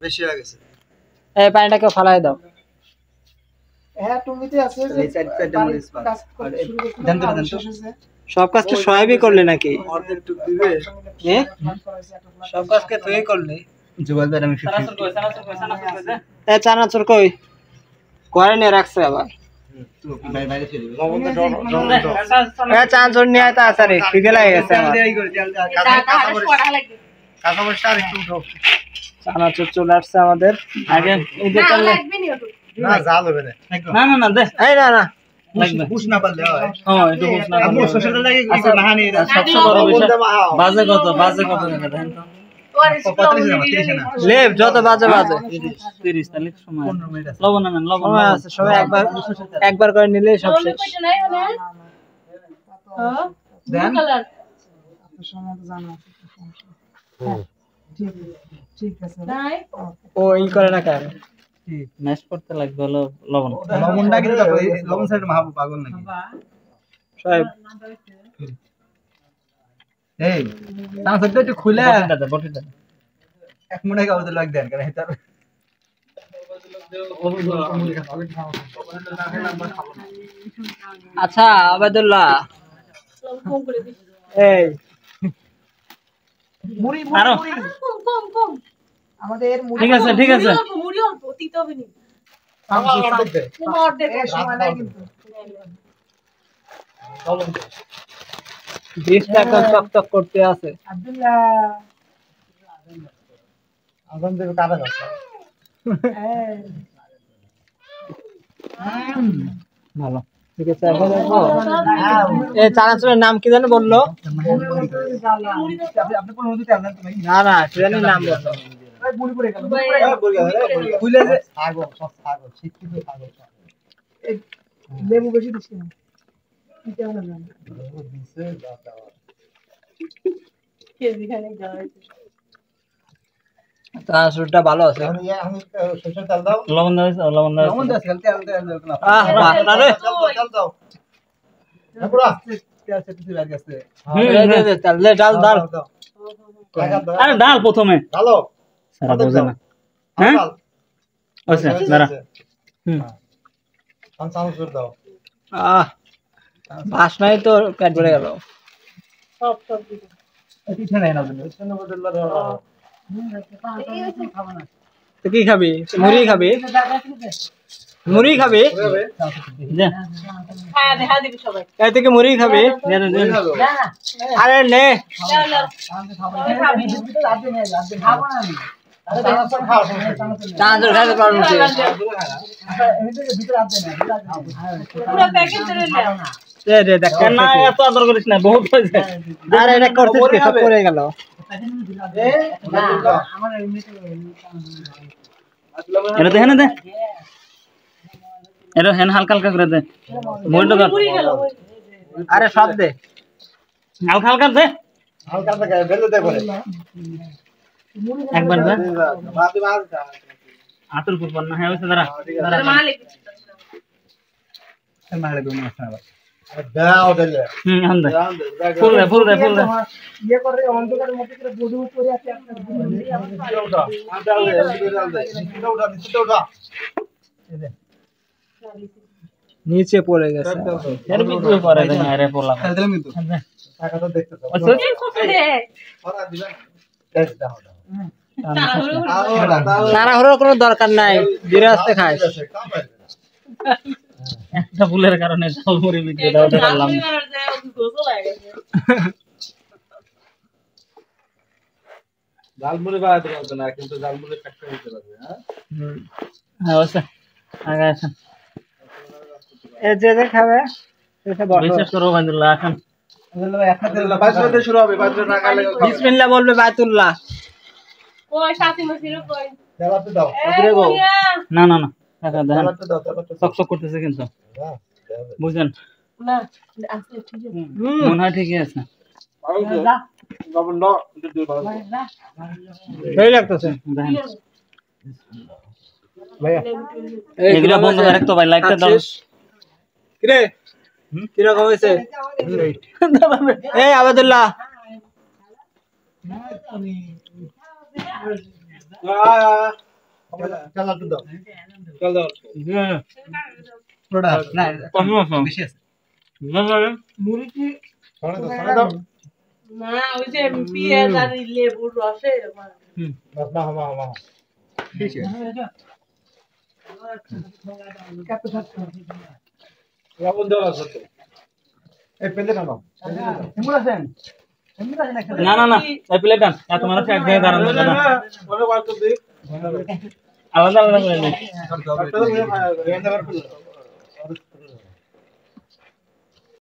বেশি হয়ে গেছে। এই পানিটাকে ফালাই দাও। হ্যাঁ টুমিতে আছে যে এই চারটা মরিচ পাত আর দেন তো সব কাজ তো সয়াবই করলে নাকি? অর্ধেক টুক দিবে এ সব কাজকে তুই করলি? জুবাল ভাই আমি চানাচুর কই এ চানাচুর কই করে নিয়ে রাখছে আবার। ভাই বাইরে চলে যাবে। লবণ এ চানাচুর নিয়ে আইতা আছে রে, খিদে লাগে গেছে আমার। কাঁচামরিচ আর একটু উঠাও। চানাচুর চলে আসছে আমাদের। আগে এই যে চলে না জাল হবে না। না না না দে এই না না লাগবে। বুঝ না পারলে হয়। হ্যাঁ একটু বুঝ না আমু শ্বশুরটা লাগে একটু নাহানি সবচেয়ে বড় বিষয় বাজে কত টাকা দেন তো 35 না। লেব যত বাজে বাজে 30 তাহলে সময় 15 মিনিট আছে। লবণ আনেন লবণ সময় আছে, সবাই একবার করে নিলে সব শেষ। দেন সম্বন্ধে জানা আছে ঠিক আছে ও ই করে না কেন? ম্যাশ করতে লাগবে হলো লবণ লবণটা কিন্তু লবণ সাইড মাহাবু পাগল নাকি? সবাই এই চানাচুরটা একটু খুলে বটিটা এক মনে গাও তো লাগ দেন কারণ এটা আচ্ছা আবেদুল্লাহ এই মুড়ি আরো কম আমাদের মুড়ি ঠিক আছে ঠিক আছে মুড়ি অল্প দিতে হবে না সময় নাই কিন্তু ডিশটা এখন চকচক করতে আছে। আব্দুল্লাহ আগুন দেবে কাটা যাচ্ছে। ভালো ঠিক আছে এখন দেখো এই চানাচুরের নাম কি জানো বললো? আপনি কোন নদীতে আনলেন তুমি? না না সেটার নাম বললো। মুড়ি পড়ে গেল খুলে যে ছাগল সব ছাগল শিক্ষিত ছাগল লেবু বেশি দিচ্ছি না কেমন জানো দিছে দাদা চানাচুরটা ভালো আছে। আমি সরষের তেল দাও। লবণ দাও লবণ দাও লবণ দাও তেল না। বাহ আরে তেল দাও না পুরা তেল সেটে বের গেছে। দে তেল দে ডাল ডাল আরে ডাল প্রথমে ভালো সারা বোঝে না হ্যাঁ আচ্ছা দাঁড়া চানাচুর দাও। বাসনাই তো পেট ভরে গেল। পিঠে নাই না পিছনে বদল তো কি খাবি? মুড়ি খাবি? মুড়ি খাবি? যা এই থেকে মুড়ি খাবি? আরে নে চানাচুর খাইতে পারবো না। দে দে দেখ না এত আদর করিস না বহুত হয়েছে আরে এটা করছিস কি সব করে গেল। এটা দেখেন দে এটা হেন হালকা হালকা করে দে মুড়িটা দাও আরে সব দে হালকা হালকা দে হালকা হালকা বেলে দে করে একবার দে বাতি বাদ আতুর কুপন না হ্যাঁ ওইসে দাঁড়া দাঁড়া মারে দু মাস না দাও দিলে হন দে ফুল দে ফুল দে ফুল দে ইয়ে করে অন্ধকারের মধ্যে করে বডি উপরে আছে আপনার নিচে পড়ে গেছে। এর ভিতরে পরে দে আরে পোলা টাকাটা দেখতে দাও তাড়াহুড়োর কোনো দরকার নাই, ধীরে আস্তে খাস। একটা ফুলের কারণে ঝাল মুড়ি বিক্রি দাও পারলাম জালমুড়ি বানাতে পারবে না কিন্তু জালমুড়ি ফ্যাক্টরি হতে পারবে। হ্যাঁ ওসে আগে আসেন এই যে খাবে সেটা বলো। বিশ্বাস করো বান্দুল্লাহ আসেন শুরু হবে বিসমিল্লাহ বলবে বায়তুল্লাহ। না না না টাকা দেন চকচক করতেছে কিন্তু বুঝলেন মনে হয় ঠিকই আছে সেই লাগতেছে এগুলা বন্ধ করে রাখতো ভাই লাইটটা দাও কিরে কিরকম হয়েছে? এই আবেদুল্লাহ চাল একটু দাও চল দাও পুরোটা না কম আছে বেশি আছে না না মুড়ি কি ছড়া দাও না ওই যে পেঁয়াজ আর লেবুর রসে মা ঠিক আছে কত থাকছে লবণ দাও আছে এই পেলে না নাও এমন আছেন এমন আছেন একটা না না না এই প্লেট ডান এত মানুষ এক জায়গায় দাঁড়ানো যাবে না ওরে বার করে দে আলাদা আলাদা করে নে একটা তো রেন্ডা বার করে